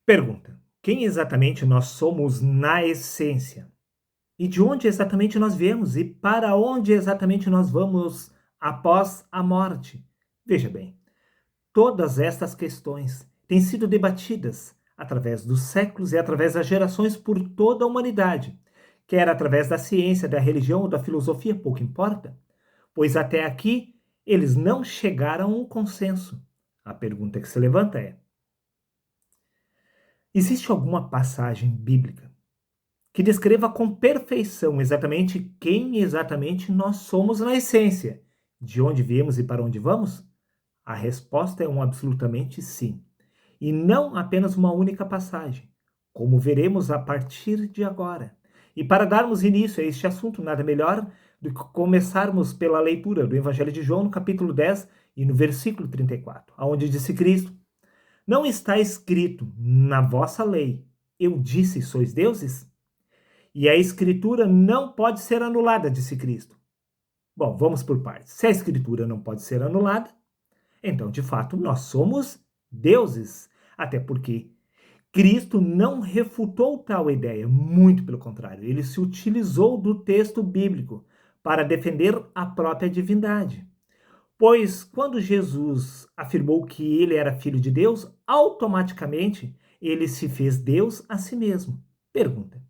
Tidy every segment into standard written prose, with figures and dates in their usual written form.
Pergunta: quem exatamente nós somos na essência? E de onde exatamente nós viemos? E para onde exatamente nós vamos após a morte? Veja bem, todas estas questões têm sido debatidas através dos séculos e através das gerações por toda a humanidade, quer através da ciência, da religião ou da filosofia, pouco importa, pois até aqui eles não chegaram a um consenso. A pergunta que se levanta é: existe alguma passagem bíblica que descreva com perfeição exatamente quem exatamente nós somos na essência, de onde viemos e para onde vamos? A resposta é um absolutamente sim. E não apenas uma única passagem, como veremos a partir de agora. E para darmos início a este assunto, nada melhor do que começarmos pela leitura do Evangelho de João, no capítulo 10 e no versículo 34, onde disse Cristo: não está escrito na vossa lei, eu disse sois deuses? E a escritura não pode ser anulada, disse Cristo. Bom, vamos por partes. Se a escritura não pode ser anulada, então, de fato, nós somos deuses. Até porque Cristo não refutou tal ideia, muito pelo contrário, ele se utilizou do texto bíblico para defender a própria divindade. Pois quando Jesus afirmou que ele era filho de Deus, automaticamente ele se fez Deus a si mesmo. Pergunta: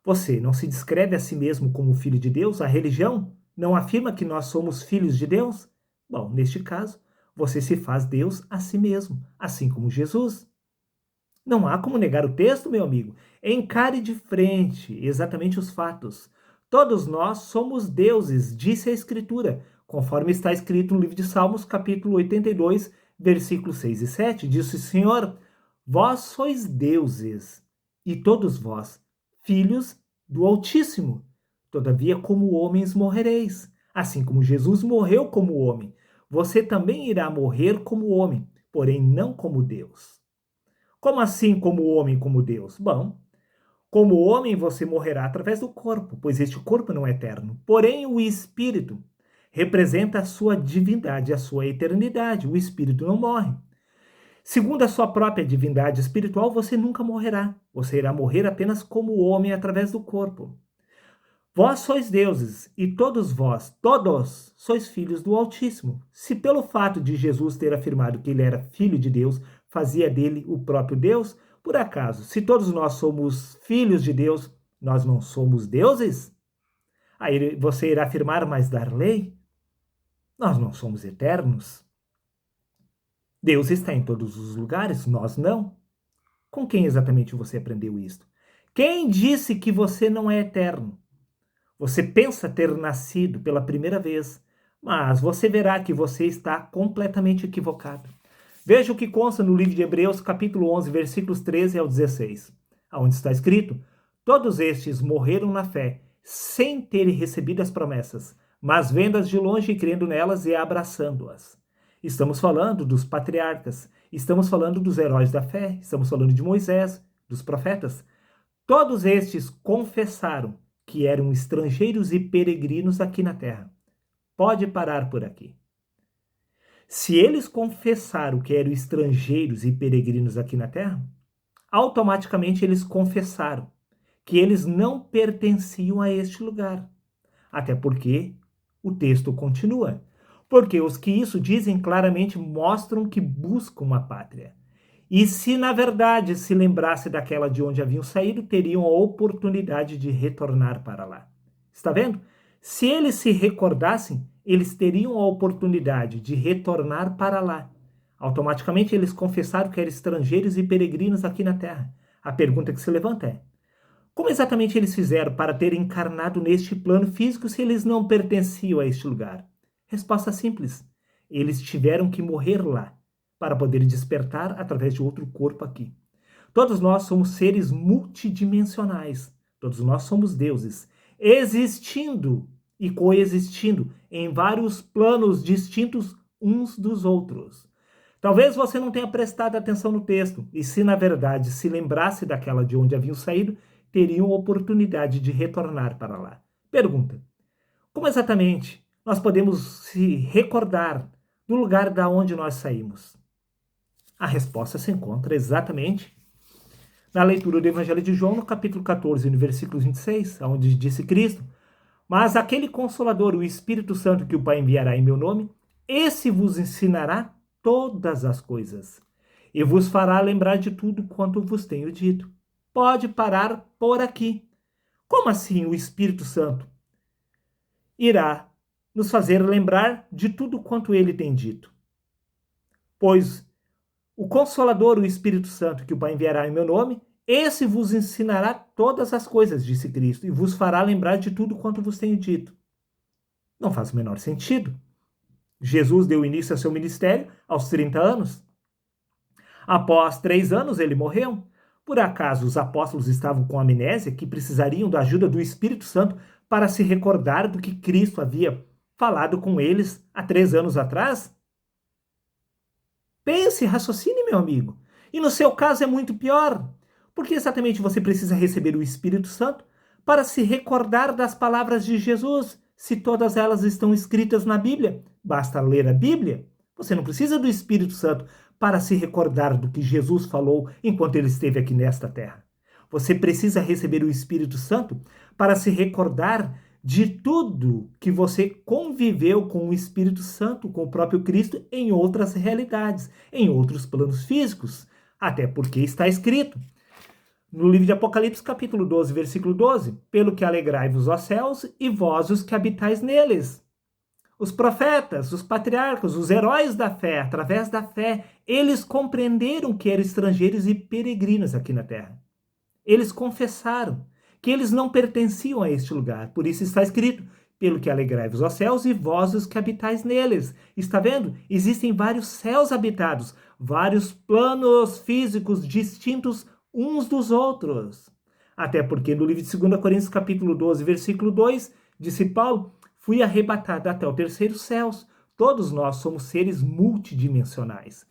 você não se descreve a si mesmo como filho de Deus? A religião não afirma que nós somos filhos de Deus? Bom, neste caso, você se faz Deus a si mesmo, assim como Jesus. Não há como negar o texto, meu amigo. Encare de frente exatamente os fatos. Todos nós somos deuses, disse a Escritura, conforme está escrito no livro de Salmos, capítulo 82, versículos 6 e 7. Disse o Senhor: vós sois deuses, e todos vós, filhos do Altíssimo. Todavia, como homens morrereis. Assim como Jesus morreu como homem, você também irá morrer como homem, porém não como Deus. Como assim, como homem, como Deus? Bom, como homem você morrerá através do corpo, pois este corpo não é eterno. Porém, o espírito representa a sua divindade, a sua eternidade. O espírito não morre. Segundo a sua própria divindade espiritual, você nunca morrerá. Você irá morrer apenas como homem através do corpo. Vós sois deuses, e todos sois filhos do Altíssimo. Se pelo fato de Jesus ter afirmado que ele era filho de Deus, fazia dele o próprio Deus, por acaso, se todos nós somos filhos de Deus, nós não somos deuses? Aí você irá afirmar, mas dar lei? Nós não somos eternos. Deus está em todos os lugares, nós não. Com quem exatamente você aprendeu isto? Quem disse que você não é eterno? Você pensa ter nascido pela primeira vez, mas você verá que você está completamente equivocado. Veja o que consta no livro de Hebreus, capítulo 11, versículos 13 ao 16, onde está escrito: todos estes morreram na fé, sem terem recebido as promessas, mas vendo-as de longe e crendo nelas e abraçando-as. Estamos falando dos patriarcas, estamos falando dos heróis da fé, estamos falando de Moisés, dos profetas. Todos estes confessaram que eram estrangeiros e peregrinos aqui na terra. Pode parar por aqui. Se eles confessaram que eram estrangeiros e peregrinos aqui na terra, automaticamente eles confessaram que eles não pertenciam a este lugar. Até porque o texto continua. Porque os que isso dizem claramente mostram que buscam uma pátria. E se na verdade se lembrasse daquela de onde haviam saído, teriam a oportunidade de retornar para lá. Está vendo? Se eles se recordassem, eles teriam a oportunidade de retornar para lá. Automaticamente eles confessaram que eram estrangeiros e peregrinos aqui na terra. A pergunta que se levanta é: como exatamente eles fizeram para ter encarnado neste plano físico se eles não pertenciam a este lugar? Resposta simples: eles tiveram que morrer lá para poder despertar através de outro corpo aqui. Todos nós somos seres multidimensionais. Todos nós somos deuses, existindo e coexistindo em vários planos distintos uns dos outros. Talvez você não tenha prestado atenção no texto, e se na verdade se lembrasse daquela de onde haviam saído, teriam oportunidade de retornar para lá. Pergunta: como exatamente nós podemos se recordar do lugar da onde nós saímos? A resposta se encontra exatamente na leitura do Evangelho de João, no capítulo 14, no versículo 26, onde disse Cristo: mas aquele Consolador, o Espírito Santo que o Pai enviará em meu nome, esse vos ensinará todas as coisas e vos fará lembrar de tudo quanto vos tenho dito. Pode parar por aqui. Como assim o Espírito Santo irá nos fazer lembrar de tudo quanto ele tem dito? Pois o Consolador, o Espírito Santo que o Pai enviará em meu nome, esse vos ensinará todas as coisas, disse Cristo, e vos fará lembrar de tudo quanto vos tenho dito. Não faz o menor sentido. Jesus deu início ao seu ministério aos 30 anos. Após 3 anos, ele morreu. Por acaso os apóstolos estavam com amnésia, que precisariam da ajuda do Espírito Santo para se recordar do que Cristo havia falado com eles há 3 anos atrás? Pense, raciocine, meu amigo. E no seu caso é muito pior, porque exatamente você precisa receber o Espírito Santo para se recordar das palavras de Jesus, se todas elas estão escritas na Bíblia. Basta ler a Bíblia. Você não precisa do Espírito Santo para se recordar do que Jesus falou enquanto ele esteve aqui nesta terra. Você precisa receber o Espírito Santo para se recordar de tudo que você conviveu com o Espírito Santo, com o próprio Cristo, em outras realidades, em outros planos físicos. Até porque está escrito no livro de Apocalipse, capítulo 12, versículo 12: pelo que alegrai-vos, ó céus, e vós os que habitais neles. Os profetas, os patriarcas, os heróis da fé, através da fé, eles compreenderam que eram estrangeiros e peregrinos aqui na terra. Eles confessaram que eles não pertenciam a este lugar. Por isso está escrito: pelo que alegrai-vos, ó céus, e vós os que habitais neles. Está vendo? Existem vários céus habitados, vários planos físicos distintos uns dos outros. Até porque no livro de 2 Coríntios, capítulo 12, versículo 2, disse Paulo: fui arrebatado até o terceiro céu. Todos nós somos seres multidimensionais.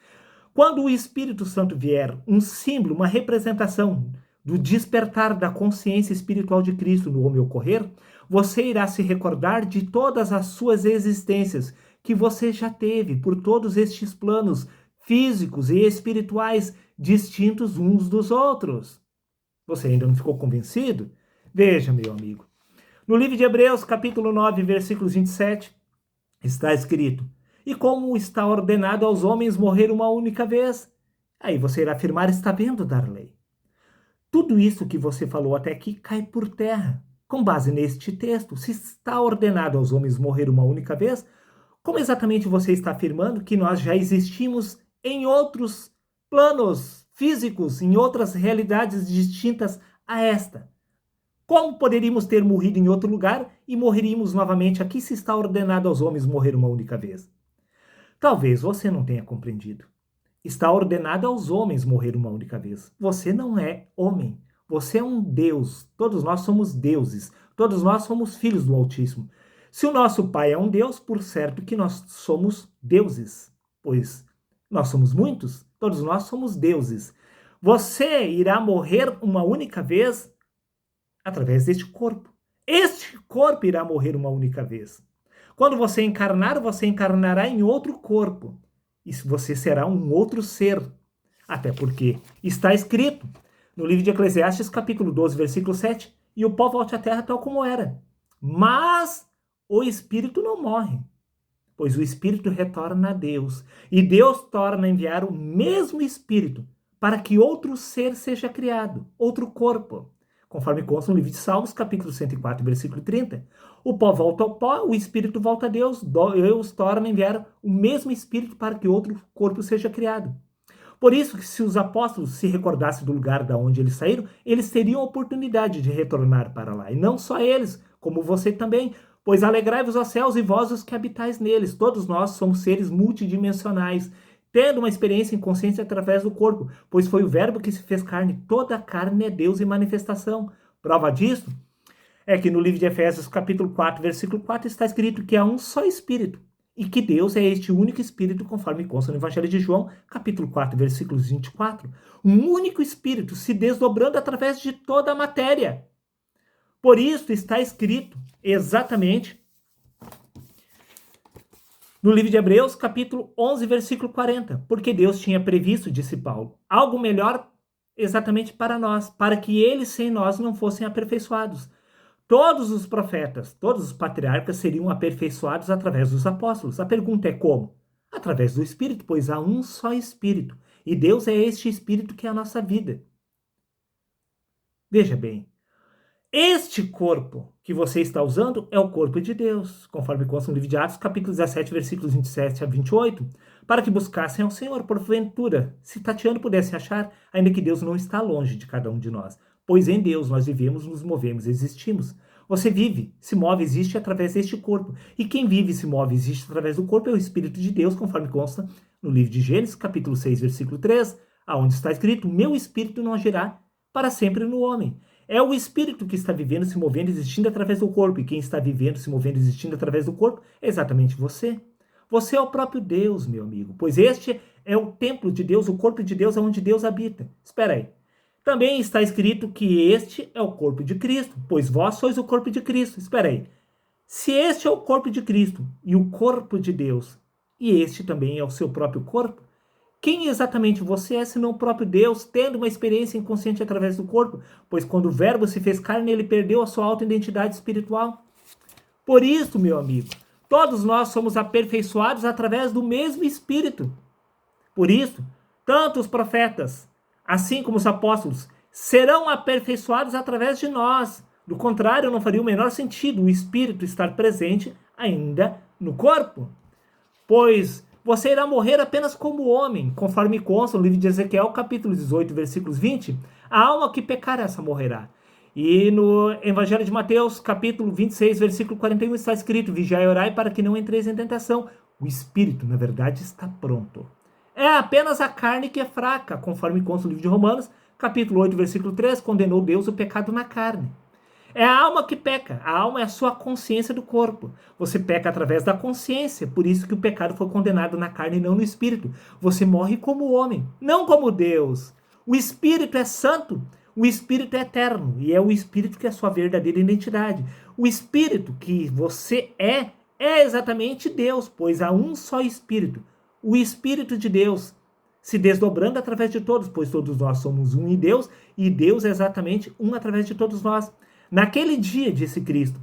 Quando o Espírito Santo vier, um símbolo, uma representação do despertar da consciência espiritual de Cristo no homem ocorrer, você irá se recordar de todas as suas existências que você já teve por todos estes planos físicos e espirituais distintos uns dos outros. Você ainda não ficou convencido? Veja, meu amigo. No livro de Hebreus, capítulo 9, versículos 27, está escrito: e como está ordenado aos homens morrer uma única vez? Aí você irá afirmar: está vendo, Darley? Tudo isso que você falou até aqui cai por terra. Com base neste texto, se está ordenado aos homens morrer uma única vez, como exatamente você está afirmando que nós já existimos em outros planos físicos, em outras realidades distintas a esta? Como poderíamos ter morrido em outro lugar e morreríamos novamente aqui se está ordenado aos homens morrer uma única vez? Talvez você não tenha compreendido. Está ordenado aos homens morrer uma única vez. Você não é homem. Você é um Deus. Todos nós somos deuses. Todos nós somos filhos do Altíssimo. Se o nosso Pai é um Deus, por certo que nós somos deuses. Pois nós somos muitos. Todos nós somos deuses. Você irá morrer uma única vez através deste corpo. Este corpo irá morrer uma única vez. Quando você encarnar, você encarnará em outro corpo. E você será um outro ser. Até porque está escrito no livro de Eclesiastes, capítulo 12, versículo 7, e o pó volte à terra tal como era. Mas o espírito não morre, pois o espírito retorna a Deus. E Deus torna a enviar o mesmo espírito para que outro ser seja criado, outro corpo. Conforme consta no livro de Salmos, capítulo 104, versículo 30. O pó volta ao pó, o espírito volta a Deus. Deus torna a enviar o mesmo espírito para que outro corpo seja criado. Por isso que se os apóstolos se recordassem do lugar da onde eles saíram, eles teriam a oportunidade de retornar para lá. E não só eles, como você também. Pois alegrai-vos aos céus e vós os que habitais neles. Todos nós somos seres multidimensionais, tendo uma experiência em consciência através do corpo, pois foi o verbo que se fez carne. Toda a carne é Deus em manifestação. Prova disso é que no livro de Efésios, capítulo 4, versículo 4, está escrito que há um só Espírito, e que Deus é este único Espírito, conforme consta no Evangelho de João, capítulo 4, versículos 24. Um único Espírito se desdobrando através de toda a matéria. Por isso está escrito exatamente no livro de Hebreus, capítulo 11, versículo 40. Porque Deus tinha previsto, disse Paulo, algo melhor exatamente para nós, para que eles sem nós não fossem aperfeiçoados. Todos os profetas, todos os patriarcas seriam aperfeiçoados através dos apóstolos. A pergunta é como? Através do Espírito, pois há um só Espírito. E Deus é este Espírito que é a nossa vida. Veja bem, este corpo que você está usando é o corpo de Deus, conforme consta no livro de Atos, capítulo 17, versículos 27 a 28, para que buscassem ao Senhor, porventura, se tateando pudesse achar, ainda que Deus não está longe de cada um de nós, pois em Deus nós vivemos, nos movemos, existimos. Você vive, se move, existe através deste corpo. E quem vive, se move, existe através do corpo é o Espírito de Deus, conforme consta no livro de Gênesis, capítulo 6, versículo 3, aonde está escrito, meu Espírito não agirá para sempre no homem. É o Espírito que está vivendo, se movendo, existindo através do corpo. E quem está vivendo, se movendo, existindo através do corpo é exatamente você. Você é o próprio Deus, meu amigo, pois este é o templo de Deus, o corpo de Deus, onde Deus habita. Espera aí. Também está escrito que este é o corpo de Cristo, pois vós sois o corpo de Cristo. Espera aí. Se este é o corpo de Cristo e o corpo de Deus, e este também é o seu próprio corpo, quem exatamente você é, senão o próprio Deus, tendo uma experiência inconsciente através do corpo? Pois quando o verbo se fez carne, ele perdeu a sua auto-identidade espiritual. Por isso, meu amigo, todos nós somos aperfeiçoados através do mesmo Espírito. Por isso, tanto os profetas, assim como os apóstolos, serão aperfeiçoados através de nós. Do contrário, não faria o menor sentido o Espírito estar presente ainda no corpo. Pois você irá morrer apenas como homem, conforme consta no livro de Ezequiel, capítulo 18, versículos 20. A alma que pecar, essa morrerá. E no Evangelho de Mateus, capítulo 26, versículo 41, está escrito, vigiai e orai para que não entreis em tentação. O espírito, na verdade, está pronto. É apenas a carne que é fraca, conforme consta no livro de Romanos, capítulo 8, versículo 3, condenou Deus o pecado na carne. É a alma que peca. A alma é a sua consciência do corpo. Você peca através da consciência. Por isso que o pecado foi condenado na carne e não no espírito. Você morre como homem, não como Deus. O espírito é santo. O espírito é eterno. E é o espírito que é a sua verdadeira identidade. O espírito que você é exatamente Deus, pois há um só espírito. O espírito de Deus se desdobrando através de todos, pois todos nós somos um em Deus e Deus é exatamente um através de todos nós. Naquele dia, disse Cristo,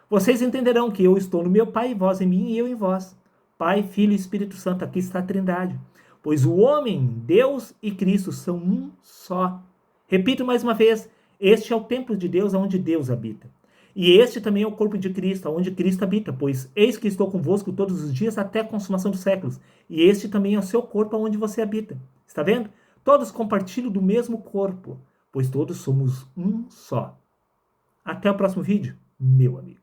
vocês entenderão que eu estou no meu Pai, vós em mim e eu em vós. Pai, Filho e Espírito Santo, aqui está a Trindade. Pois o homem, Deus e Cristo são um só. Repito mais uma vez, este é o templo de Deus, onde Deus habita. E este também é o corpo de Cristo, onde Cristo habita, pois eis que estou convosco todos os dias até a consumação dos séculos. E este também é o seu corpo, onde você habita. Está vendo? Todos compartilham do mesmo corpo, pois todos somos um só. Até o próximo vídeo, meu amigo.